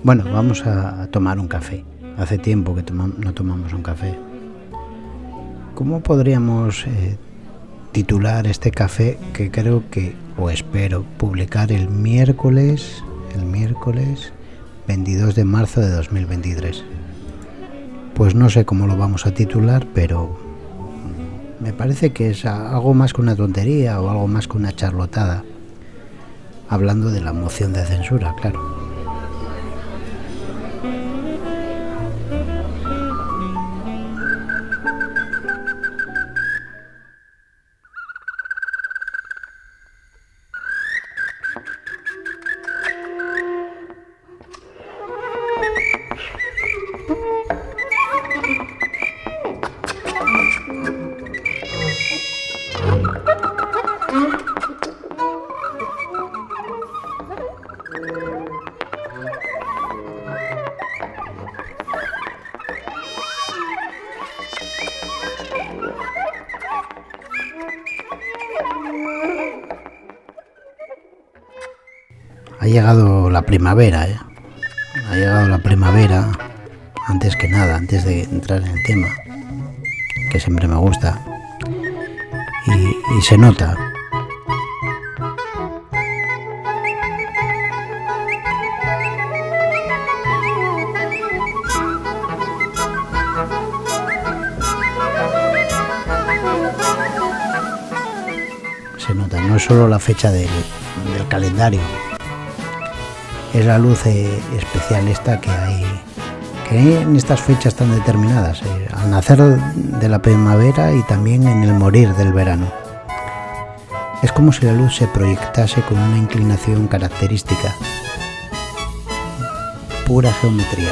Bueno, vamos a tomar un café. Hace tiempo que no tomamos un café. ¿Cómo podríamos titular este café que creo que, o espero, publicar el miércoles 22 de marzo de 2023? Pues no sé cómo lo vamos a titular, pero me parece que es algo más que una tontería o algo más que una charlotada, hablando de la moción de censura, claro. Ha llegado la primavera, Ha llegado la primavera, antes que nada, antes de entrar en el tema, que siempre me gusta, y se nota. Se nota, no es solo la fecha del calendario, es la luz especial esta que hay en estas fechas tan determinadas, al nacer de la primavera y también en el morir del verano. Es como si la luz se proyectase con una inclinación característica, pura geometría.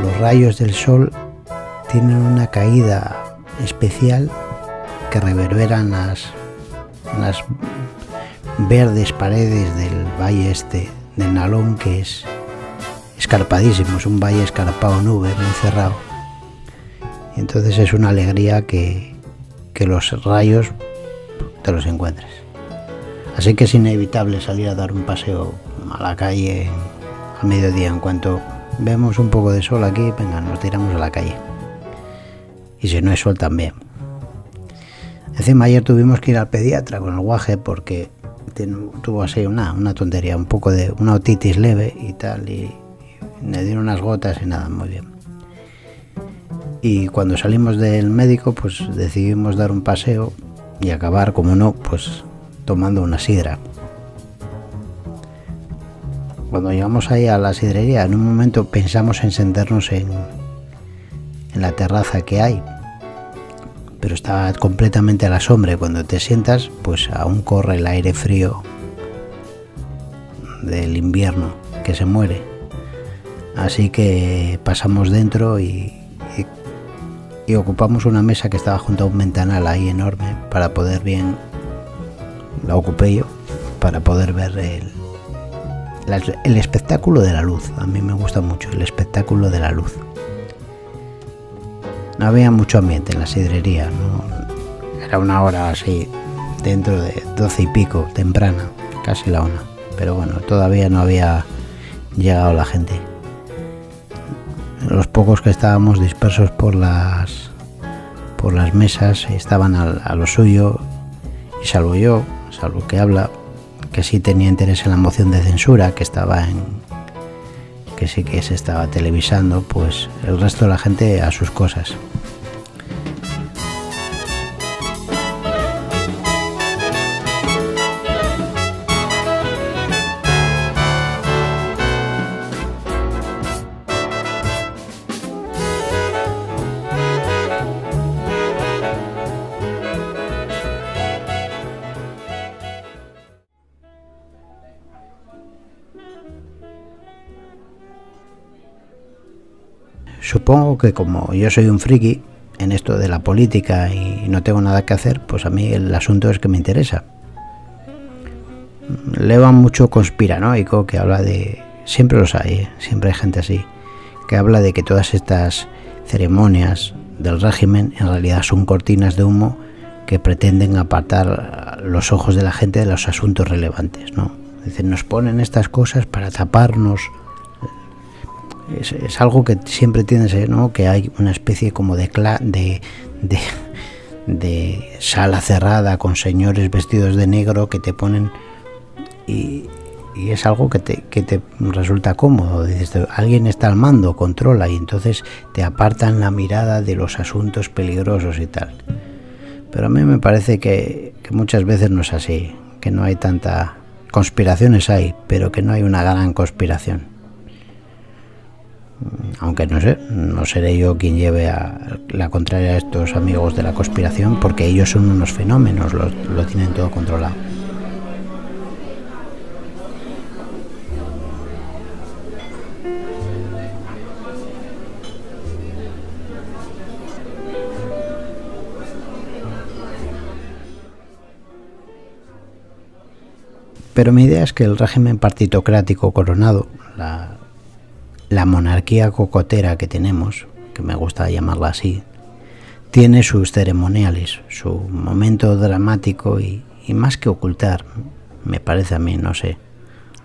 Los rayos del sol tienen una caída especial que reverberan las verdes paredes del valle del Nalón, que es escarpadísimo, es un valle escarpado, nube, muy cerrado. Y entonces es una alegría que los rayos te los encuentres. Así que es inevitable salir a dar un paseo a la calle a mediodía. En cuanto vemos un poco de sol aquí, venga, nos tiramos a la calle. Y si no hay sol, también. Encima ayer tuvimos que ir al pediatra con el guaje porque tuvo así una tontería, un poco de una otitis leve y tal, y me dieron unas gotas y nada, muy bien. Y cuando salimos del médico, pues decidimos dar un paseo y acabar, como no, pues tomando una sidra. Cuando llegamos ahí a la sidrería, en un momento pensamos en sentarnos en la terraza que hay, pero estaba completamente a la sombra, y cuando te sientas, pues aún corre el aire frío del invierno que se muere. Así que pasamos dentro y ocupamos una mesa que estaba junto a un ventanal ahí enorme para poder la ocupé yo, para poder ver el espectáculo de la luz. A mí me gusta mucho el espectáculo de la luz. No había mucho ambiente en la sidrería, ¿no? Era una hora así, dentro de 12 y pico, temprana, casi la 1. Pero bueno, todavía no había llegado la gente. Los pocos que estábamos dispersos por las mesas estaban a lo suyo, y salvo yo, salvo que habla, que sí tenía interés en la moción de censura, que sí que se estaba televisando, pues el resto de la gente a sus cosas. Supongo que como yo soy un friki en esto de la política y no tengo nada que hacer, pues a mí el asunto es que me interesa. Leo mucho conspiranoico que habla de... Siempre los hay, siempre hay gente así, que habla de que todas estas ceremonias del régimen en realidad son cortinas de humo que pretenden apartar los ojos de la gente de los asuntos relevantes, ¿no? Dicen, nos ponen estas cosas para taparnos. Es algo que siempre tienes, ¿no? Que hay una especie como de sala cerrada con señores vestidos de negro que te ponen y es algo que te resulta cómodo. Dices, alguien está al mando, controla, y entonces te apartan la mirada de los asuntos peligrosos y tal. Pero a mí me parece que muchas veces no es así, que no hay tanta... Conspiraciones hay, pero que no hay una gran conspiración. Aunque no sé, no seré yo quien lleve a la contraria a estos amigos de la conspiración, porque ellos son unos fenómenos, lo tienen todo controlado. Pero mi idea es que el régimen partitocrático coronado, la monarquía cocotera que tenemos, que me gusta llamarla así, tiene sus ceremoniales, su momento dramático y más que ocultar, me parece a mí, no sé,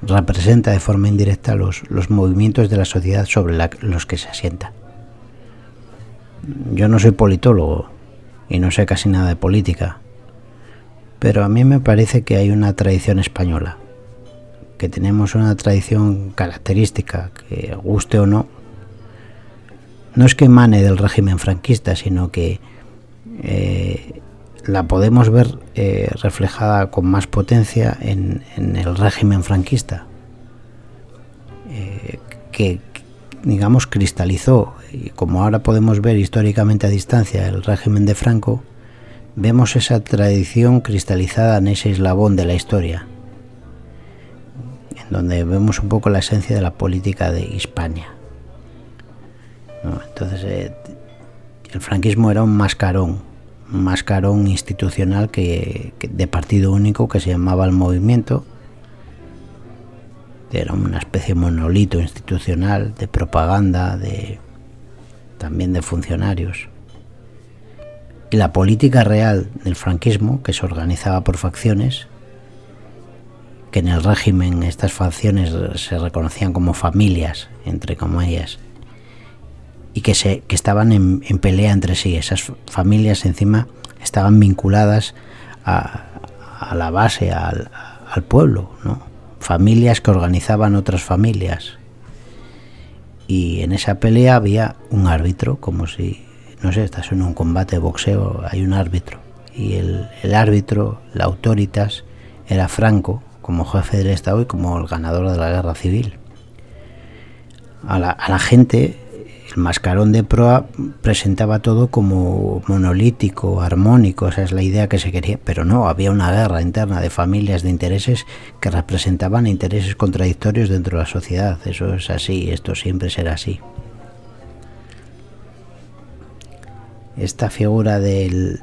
representa de forma indirecta los movimientos de la sociedad sobre los que se asienta. Yo no soy politólogo y no sé casi nada de política, pero a mí me parece que hay una tradición española, que tenemos una tradición característica, que guste o no, no es que emane del régimen franquista, sino que la podemos ver reflejada con más potencia en el régimen franquista, que digamos cristalizó, y como ahora podemos ver históricamente a distancia el régimen de Franco, vemos esa tradición cristalizada en ese eslabón de la historia, en donde vemos un poco la esencia de la política de Hispania, ¿no? Entonces el franquismo era un mascarón institucional que de partido único, que se llamaba el Movimiento. Era una especie de monolito institucional de propaganda, también de funcionarios. Y la política real del franquismo, que se organizaba por facciones, que en el régimen estas facciones se reconocían como familias, entre comillas, y que estaban en pelea entre sí. Esas familias encima estaban vinculadas a la base, al pueblo, ¿no? Familias que organizaban otras familias. Y en esa pelea había un árbitro, como si, no sé, estás en un combate de boxeo, hay un árbitro. Y el árbitro, la autoritas, era Franco, como jefe del Estado y como el ganador de la guerra civil. A la gente, el mascarón de proa presentaba todo como monolítico, armónico, esa es la idea que se quería, pero no, había una guerra interna de familias, de intereses que representaban intereses contradictorios dentro de la sociedad. Eso es así, esto siempre será así. Esta figura del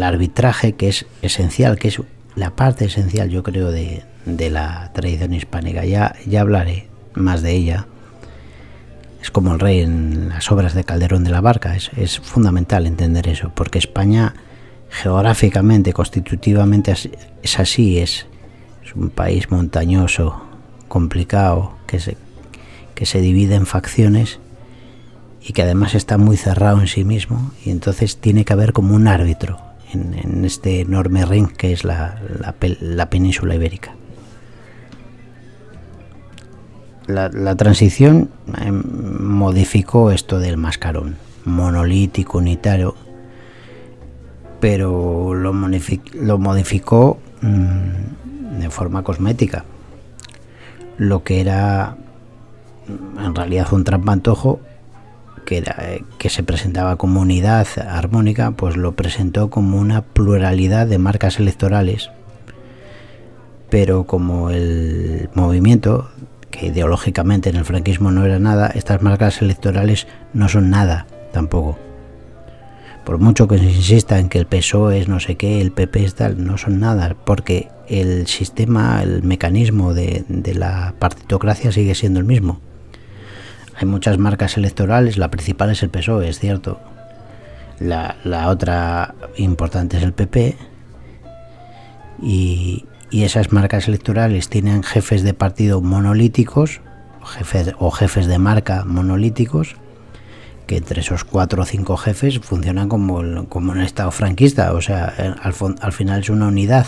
arbitraje, que es esencial, que es la parte esencial, yo creo, de la tradición hispánica, ya hablaré más de ella. Es como el rey en las obras de Calderón de la Barca. Es fundamental entender eso, porque España geográficamente, constitutivamente es así, es un país montañoso, complicado, que se divide en facciones y que además está muy cerrado en sí mismo, y entonces tiene que haber como un árbitro en este enorme ring que es la península ibérica. La transición modificó esto del mascarón monolítico, unitario, pero lo modificó de forma cosmética. Lo que era en realidad un trampantojo, que se presentaba como unidad armónica, pues lo presentó como una pluralidad de marcas electorales, pero como el movimiento, que ideológicamente en el franquismo no era nada, estas marcas electorales no son nada tampoco. Por mucho que se insista en que el PSOE es no sé qué, el PP es tal, no son nada, porque el sistema, el mecanismo de la partitocracia sigue siendo el mismo. Hay muchas marcas electorales, la principal es el PSOE, es cierto. La otra importante es el PP, y esas marcas electorales tienen jefes de partido monolíticos, jefes de marca monolíticos, que entre esos 4 o 5 jefes funcionan como en el Estado franquista, o sea, al final es una unidad.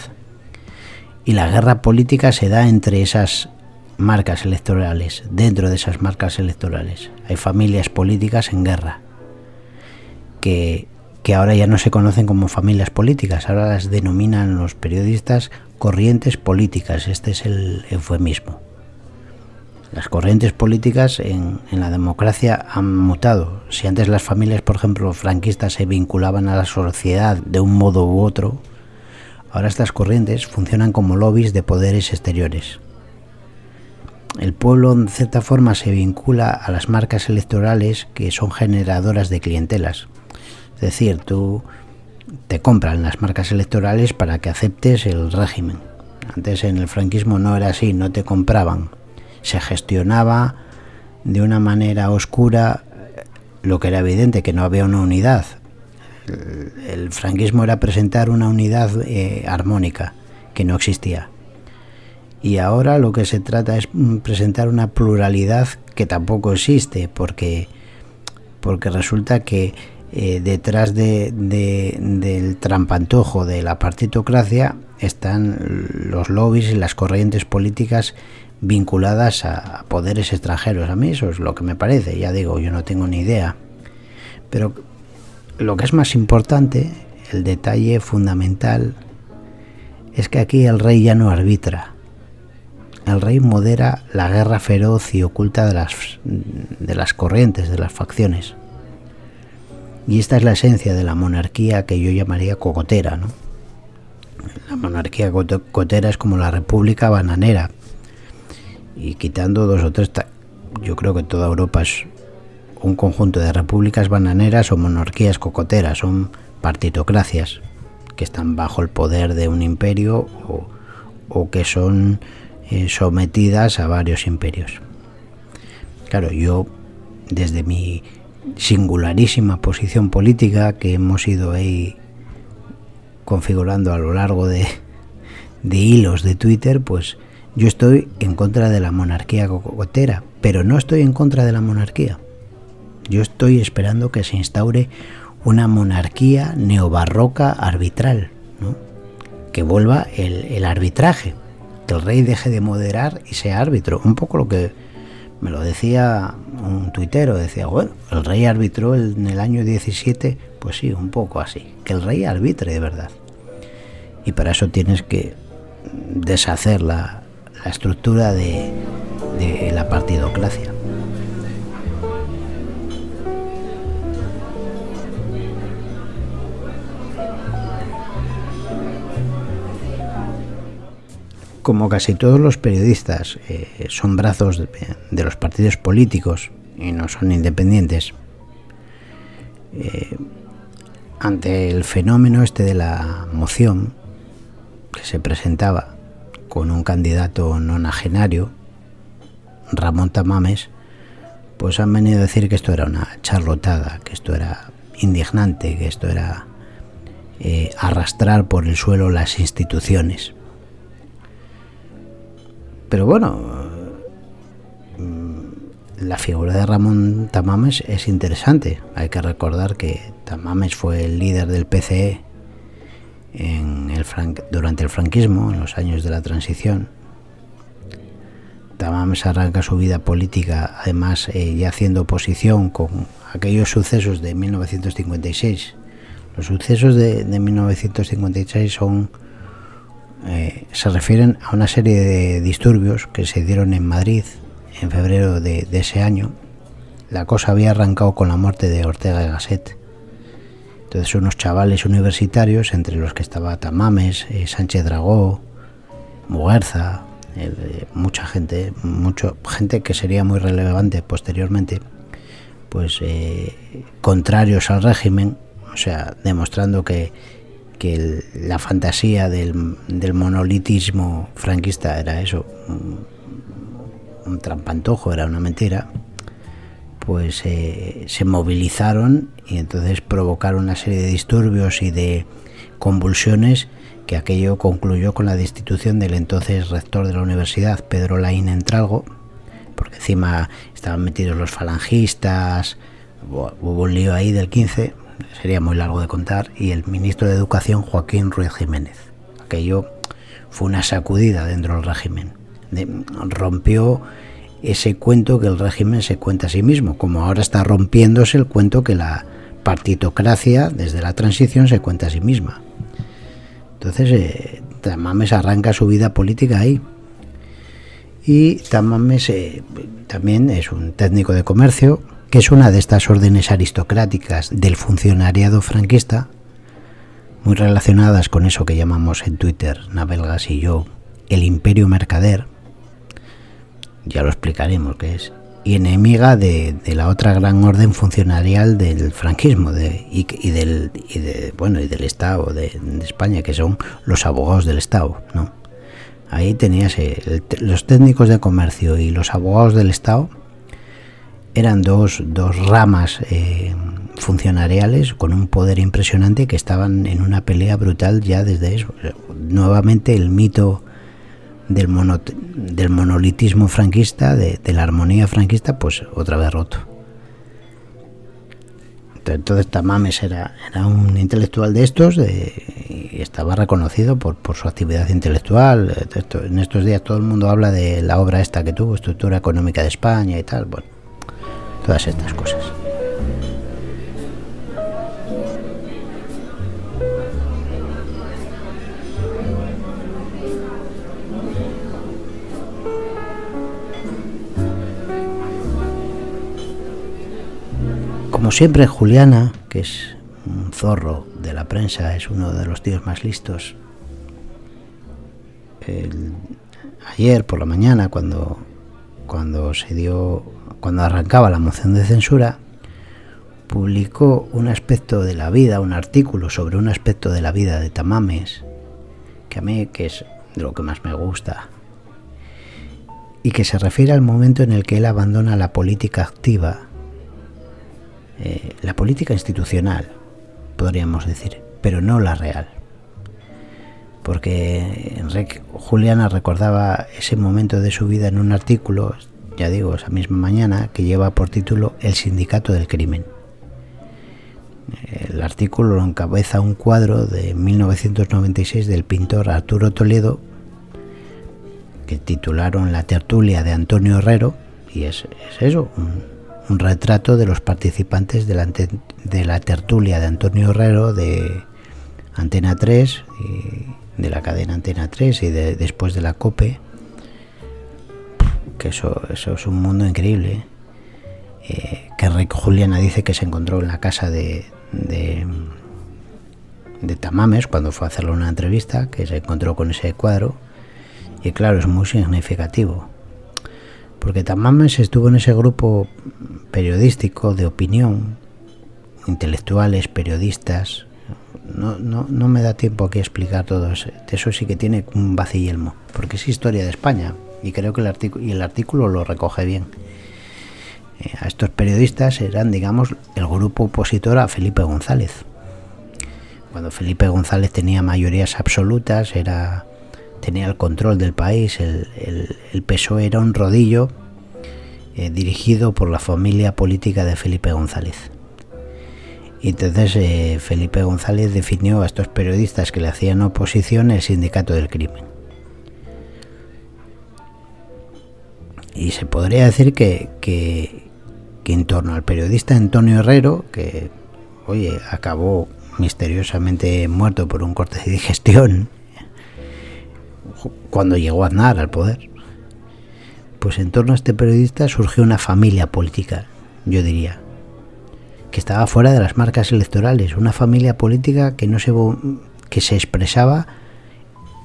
Y la guerra política se da entre esas marcas electorales, dentro de esas marcas electorales. Hay familias políticas en guerra, que ahora ya no se conocen como familias políticas, ahora las denominan los periodistas corrientes políticas. Este es el eufemismo. Las corrientes políticas en la democracia han mutado. Si antes las familias, por ejemplo, franquistas se vinculaban a la sociedad de un modo u otro, ahora estas corrientes funcionan como lobbies de poderes exteriores. El pueblo, en cierta forma, se vincula a las marcas electorales que son generadoras de clientelas. Es decir, tú te compran las marcas electorales para que aceptes el régimen. Antes en el franquismo no era así, no te compraban. Se gestionaba de una manera oscura, lo que era evidente, que no había una unidad. El franquismo era presentar una unidad armónica, que no existía. Y ahora lo que se trata es presentar una pluralidad que tampoco existe, porque resulta que detrás del trampantojo de la partitocracia están los lobbies y las corrientes políticas vinculadas a poderes extranjeros. A mí eso es lo que me parece, ya digo, yo no tengo ni idea. Pero lo que es más importante, el detalle fundamental, es que aquí el rey ya no arbitra. El rey modera la guerra feroz y oculta de las corrientes, de las facciones. Y esta es la esencia de la monarquía que yo llamaría cocotera, ¿no? La monarquía cocotera es como la república bananera. Y quitando 2 o 3, yo creo que toda Europa es un conjunto de repúblicas bananeras o monarquías cocoteras. Son partitocracias que están bajo el poder de un imperio o que son sometidas a varios imperios. Claro, yo desde mi singularísima posición política que hemos ido ahí configurando a lo largo de hilos de Twitter, pues yo estoy en contra de la monarquía cocotera, pero no estoy en contra de la monarquía. Yo estoy esperando que se instaure una monarquía neobarroca arbitral, ¿no? Que vuelva el arbitraje, que el rey deje de moderar y sea árbitro. Un poco lo que me lo decía un tuitero, decía, bueno, el rey arbitró en el año 17, pues sí, un poco así, que el rey arbitre de verdad. Y para eso tienes que deshacer la estructura de la partidocracia. Como casi todos los periodistas son brazos de los partidos políticos y no son independientes, ante el fenómeno este de la moción que se presentaba con un candidato nonagenario, Ramón Tamames, pues han venido a decir que esto era una charlotada, que esto era indignante, que esto era arrastrar por el suelo las instituciones. Pero bueno, la figura de Ramón Tamames es interesante. Hay que recordar que Tamames fue el líder del PCE durante el franquismo, en los años de la transición. Tamames arranca su vida política, además ya haciendo oposición con aquellos sucesos de 1956. Los sucesos de 1956 se refieren a una serie de disturbios que se dieron en Madrid en febrero de ese año. La cosa había arrancado con la muerte de Ortega y Gasset. Entonces unos chavales universitarios, entre los que estaba Tamames, Sánchez Dragó, Muguerza, mucha gente que sería muy relevante posteriormente, pues contrarios al régimen, o sea, demostrando que la fantasía del monolitismo franquista era eso, un trampantojo, era una mentira. pues se movilizaron y entonces provocaron una serie de disturbios y de convulsiones, que aquello concluyó con la destitución del entonces rector de la universidad, Pedro Laín Entralgo, porque encima estaban metidos los falangistas, hubo un lío ahí del 15, sería muy largo de contar, y el ministro de Educación, Joaquín Ruiz Jiménez. Aquello fue una sacudida dentro del régimen, rompió ese cuento que el régimen se cuenta a sí mismo, como ahora está rompiéndose el cuento que la partitocracia desde la transición se cuenta a sí misma. Entonces Tamames arranca su vida política ahí, y Tamames también es un técnico de comercio, que es una de estas órdenes aristocráticas del funcionariado franquista, muy relacionadas con eso que llamamos en Twitter, Nabelgas y yo, el imperio mercader. Ya lo explicaremos qué es, y enemiga de la otra gran orden funcionarial del franquismo y del Estado de España, que son los abogados del Estado, ¿no? Ahí tenías los técnicos de comercio y los abogados del Estado, eran dos ramas funcionariales con un poder impresionante, que estaban en una pelea brutal ya desde eso. Nuevamente el mito del monolitismo franquista, de la armonía franquista, pues otra vez roto. Entonces Tamames era un intelectual de estos, y estaba reconocido por su actividad intelectual. En estos días todo el mundo habla de la obra esta que tuvo, Estructura Económica de España y tal, bueno, todas estas cosas. Como siempre, Juliana, que es un zorro de la prensa, es uno de los tíos más listos. Ayer por la mañana, cuando arrancaba la moción de censura, publicó un aspecto de la vida, un artículo sobre un aspecto de la vida de Tamames, que a mí que es de lo que más me gusta, y que se refiere al momento en el que él abandona la política activa, la política institucional, podríamos decir, pero no la real. Porque Juliana recordaba ese momento de su vida en un artículo, ya digo, esa misma mañana, que lleva por título El sindicato del crimen. El artículo lo encabeza un cuadro de 1996 del pintor Arturo Toledo, que titularon La tertulia de Antonio Herrero, y es eso, un retrato de los participantes de la tertulia de Antonio Herrero de Antena 3, y de la cadena Antena 3 y después de la COPE, que eso es un mundo increíble, que Juliana dice que se encontró en la casa de Tamames cuando fue a hacerle una entrevista, que se encontró con ese cuadro, y claro, es muy significativo, porque Tamames estuvo en ese grupo periodístico de opinión, intelectuales, periodistas. No me da tiempo aquí a explicar todo eso. Eso sí que tiene un vacillelmo, porque es historia de España, y creo que el artículo lo recoge bien. A estos periodistas eran, digamos, el grupo opositor a Felipe González. Cuando Felipe González tenía mayorías absolutas, tenía el control del país, el PSOE era un rodillo dirigido por la familia política de Felipe González. Y entonces Felipe González definió a estos periodistas que le hacían oposición el sindicato del crimen. Y se podría decir que en torno al periodista Antonio Herrero, que acabó misteriosamente muerto por un corte de digestión cuando llegó Aznar al poder, pues en torno a este periodista surgió una familia política, yo diría, que estaba fuera de las marcas electorales, una familia política que se expresaba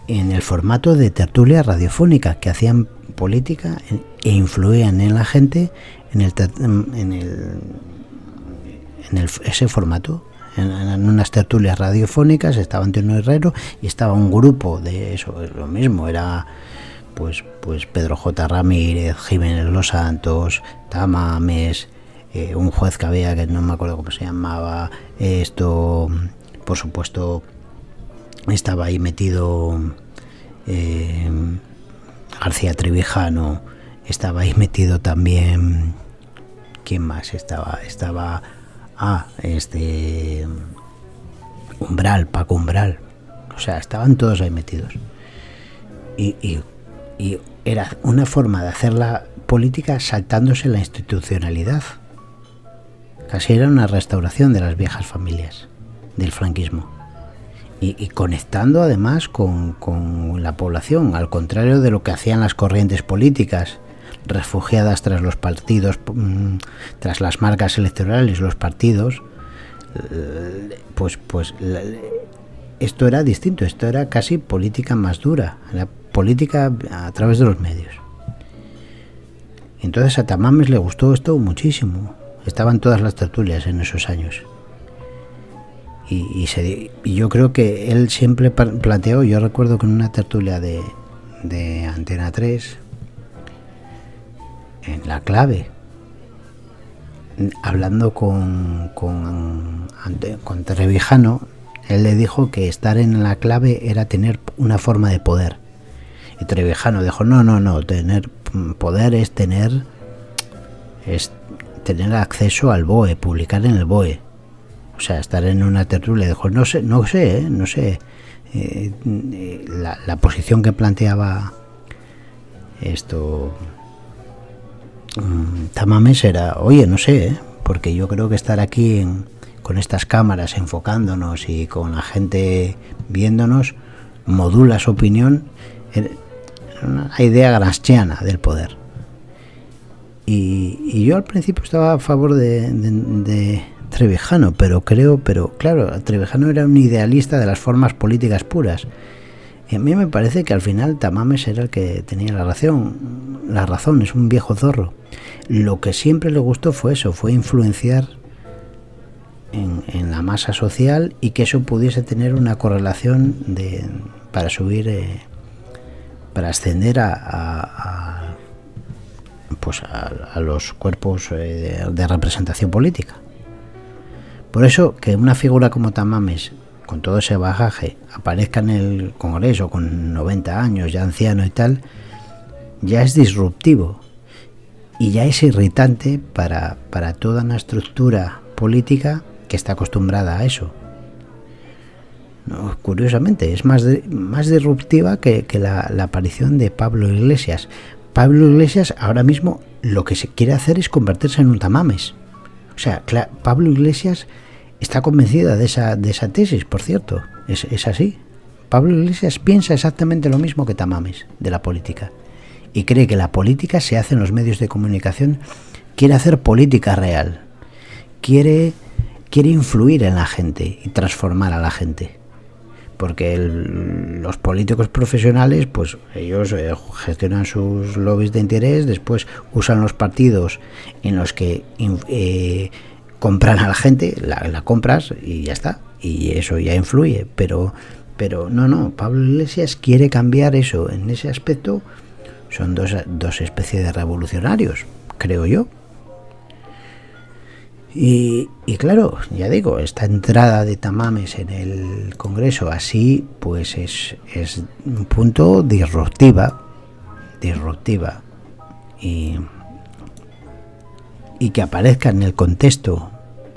en el formato de tertulia radiofónica, que hacían política e influían en la gente ese formato. En unas tertulias radiofónicas estaba Antonio Herrero y estaba un grupo de eso, lo mismo, era pues Pedro J. Ramírez, Jiménez Los Santos, Tamames, un juez que había, que no me acuerdo cómo se llamaba, esto, por supuesto, estaba ahí metido García Trevijano, estaba ahí metido también, ¿quién más estaba? Umbral, Paco Umbral, o sea, estaban todos ahí metidos. Y era una forma de hacer la política saltándose la institucionalidad. Casi era una restauración de las viejas familias del franquismo. Y conectando además con la población, al contrario de lo que hacían las corrientes políticas, refugiadas tras los partidos, tras las marcas electorales, los partidos, pues esto era distinto, esto era casi política más dura, era política a través de los medios. Entonces a Tamames le gustó esto muchísimo, estaban todas las tertulias en esos años. Y yo creo que él siempre planteó, yo recuerdo que en una tertulia de Antena 3, en La Clave, hablando con Trevijano, él le dijo que estar en La Clave era tener una forma de poder. Y Trevijano dijo, no, tener poder es tener acceso al BOE, publicar en el BOE. O sea, estar en una tertulia. Dijo, no sé, la posición que planteaba esto Tamames era, oye, no sé, porque yo creo que estar aquí con estas cámaras enfocándonos y con la gente viéndonos modula su opinión, una idea gramsciana del poder. Y yo al principio estaba a favor de Trevijano, pero claro, Trevijano era un idealista de las formas políticas puras. Y a mí me parece que al final Tamames era el que tenía la razón, es un viejo zorro. Lo que siempre le gustó fue eso, fue influenciar en la masa social y que eso pudiese tener una correlación para subir, para ascender a los cuerpos de representación política. Por eso que una figura como Tamames, con todo ese bagaje, aparezca en el Congreso con 90 años, ya anciano y tal, ya es disruptivo y ya es irritante para toda una estructura política que está acostumbrada a eso. No, curiosamente, es más disruptiva que la aparición de Pablo Iglesias. Pablo Iglesias ahora mismo lo que se quiere hacer es convertirse en un Tamames. O sea, Pablo Iglesias está convencida de esa tesis, por cierto, es así. Pablo Iglesias piensa exactamente lo mismo que Tamames de la política y cree que la política se hace en los medios de comunicación, quiere hacer política real, quiere influir en la gente y transformar a la gente, porque los políticos profesionales, pues ellos gestionan sus lobbies de interés, después usan los partidos en los que compran a la gente, la compras y ya está, y eso ya influye, pero no, Pablo Iglesias quiere cambiar eso. En ese aspecto son dos especies de revolucionarios, creo yo. Y claro, ya digo, esta entrada de Tamames en el Congreso así, pues es un punto disruptiva y que aparezca en el contexto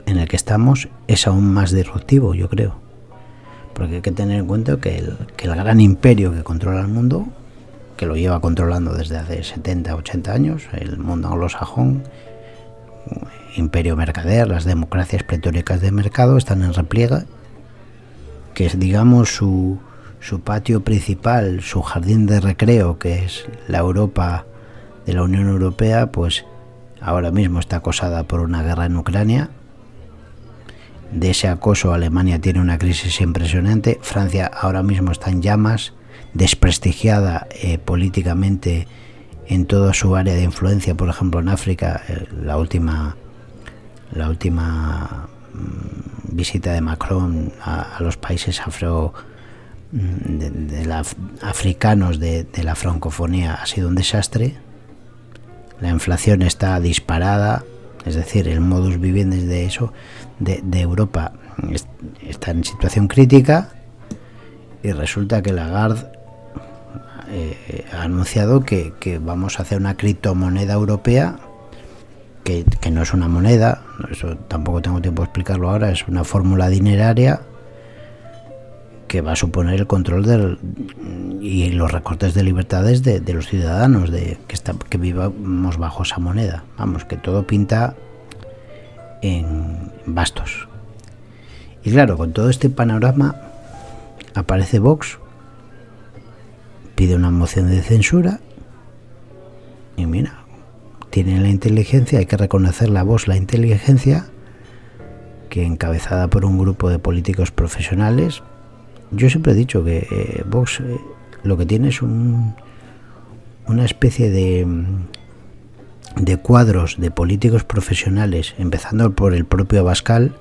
en el que estamos es aún más disruptivo, yo creo, porque hay que tener en cuenta que el gran imperio que controla el mundo, que lo lleva controlando desde hace 70, 80 años, el mundo anglosajón, imperio mercader, las democracias pletóricas de mercado están en repliegue, que es, digamos, su patio principal, su jardín de recreo, que es la Europa de la Unión Europea, pues ahora mismo está acosada por una guerra en Ucrania. De ese acoso Alemania tiene una crisis impresionante, Francia ahora mismo está en llamas, desprestigiada políticamente en toda su área de influencia, por ejemplo en África, la última visita de Macron a los países africanos de la francofonía ha sido un desastre. La inflación está disparada, Es decir, el modus vivendi de eso, de Europa, está en situación crítica, y resulta que Lagarde ha anunciado que vamos a hacer una criptomoneda europea, que no es una moneda, eso tampoco tengo tiempo de explicarlo ahora, es una fórmula dineraria que va a suponer el control y los recortes de libertades de los ciudadanos, que vivamos bajo esa moneda. Vamos, que todo pinta en bastos. Y claro, con todo este panorama aparece Vox, pide una moción de censura, y mira, tienen la inteligencia, hay que reconocer la inteligencia, que encabezada por un grupo de políticos profesionales. Yo siempre he dicho que Vox lo que tiene es una especie de cuadros de políticos profesionales, empezando por el propio Abascal,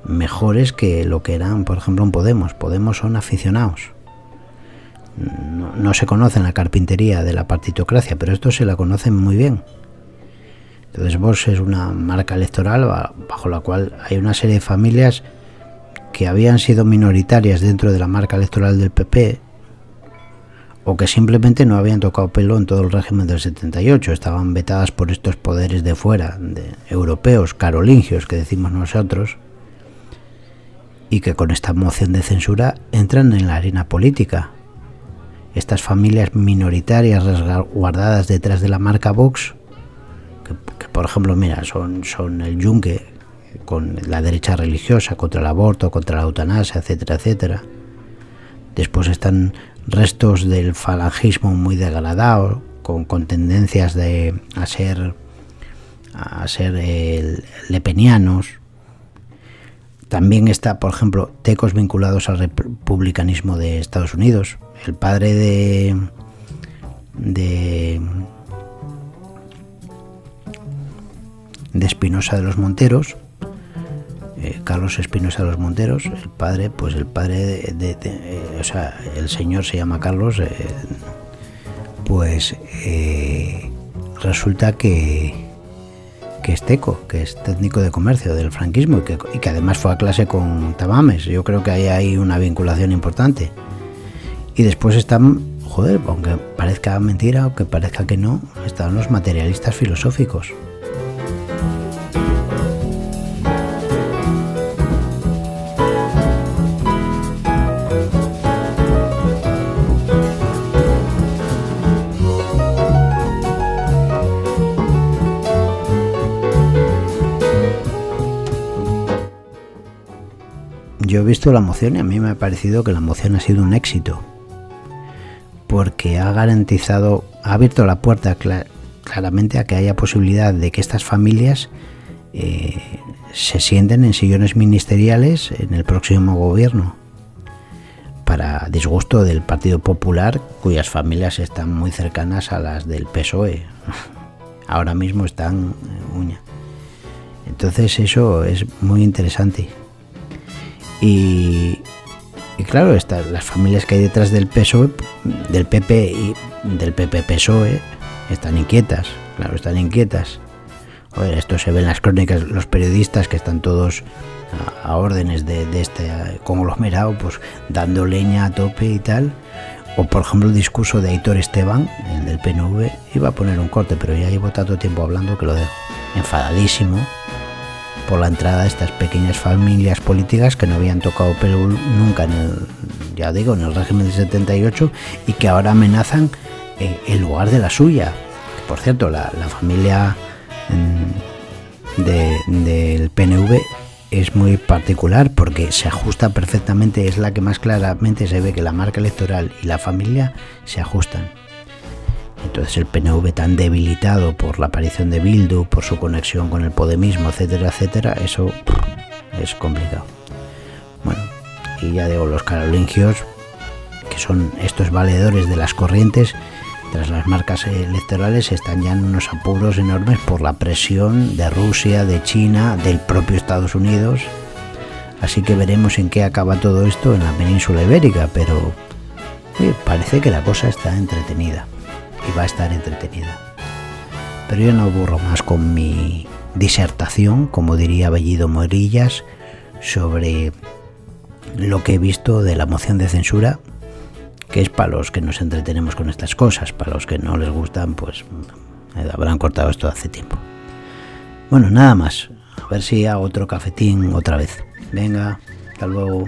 mejores que lo que eran, por ejemplo, en Podemos. Podemos son aficionados. No se conocen la carpintería de la partitocracia, pero estos se la conocen muy bien. Entonces Vox es una marca electoral bajo la cual hay una serie de familias que habían sido minoritarias dentro de la marca electoral del PP, o que simplemente no habían tocado pelo en todo el régimen del 78, estaban vetadas por estos poderes de fuera, europeos, carolingios, que decimos nosotros, y que con esta moción de censura entran en la arena política. Estas familias minoritarias resguardadas detrás de la marca Vox, que por ejemplo, mira, son el yunque con la derecha religiosa, contra el aborto, contra la eutanasia, etcétera, etcétera. Después están restos del falangismo muy degradado, con tendencias a ser lepenianos. También está, por ejemplo, tecos vinculados al republicanismo de Estados Unidos. El padre de Espinosa de los Monteros, Carlos Espinosa de los Monteros, el padre o sea, el señor se llama Carlos, resulta que es teco, que es técnico de comercio del franquismo, y que además fue a clase con Tamames. Yo creo que ahí hay una vinculación importante. Y después están, aunque parezca mentira, aunque parezca que no, están los materialistas filosóficos. Yo he visto la moción y a mí me ha parecido que la moción ha sido un éxito, porque ha abierto la puerta claramente a que haya posibilidad de que estas familias se sienten en sillones ministeriales en el próximo gobierno, para disgusto del Partido Popular, cuyas familias están muy cercanas a las del PSOE. Ahora mismo están en uña. Entonces eso es muy interesante. Y claro, las familias que hay detrás del PSOE, del PP y del PP-PSOE, están inquietas. Claro, están inquietas. Joder, esto se ve en las crónicas, los periodistas que están todos a órdenes de este conglomerado, pues dando leña a tope y tal. O por ejemplo el discurso de Aitor Esteban, el del PNV, iba a poner un corte, pero ya llevo tanto tiempo hablando que lo dejo. Enfadadísimo por la entrada de estas pequeñas familias políticas que no habían tocado pelo nunca en el régimen del 78, y que ahora amenazan el lugar de la suya. Que, por cierto, la familia del PNV es muy particular, porque se ajusta perfectamente, es la que más claramente se ve que la marca electoral y la familia se ajustan. Entonces el PNV, tan debilitado por la aparición de Bildu, por su conexión con el podemismo, etcétera, etcétera, eso es complicado. Bueno, y ya digo, los carolingios, que son estos valedores de las corrientes, tras las marcas electorales, están ya en unos apuros enormes por la presión de Rusia, de China, del propio Estados Unidos. Así que veremos en qué acaba todo esto en la península ibérica, pero parece que la cosa está entretenida. Y va a estar entretenida. Pero yo no aburro más con mi disertación, como diría Bellido Morillas, sobre lo que he visto de la moción de censura, que es para los que nos entretenemos con estas cosas. Para los que no les gustan, pues habrán cortado esto hace tiempo. Bueno, nada más. A ver si hago otro cafetín otra vez. Venga, hasta luego.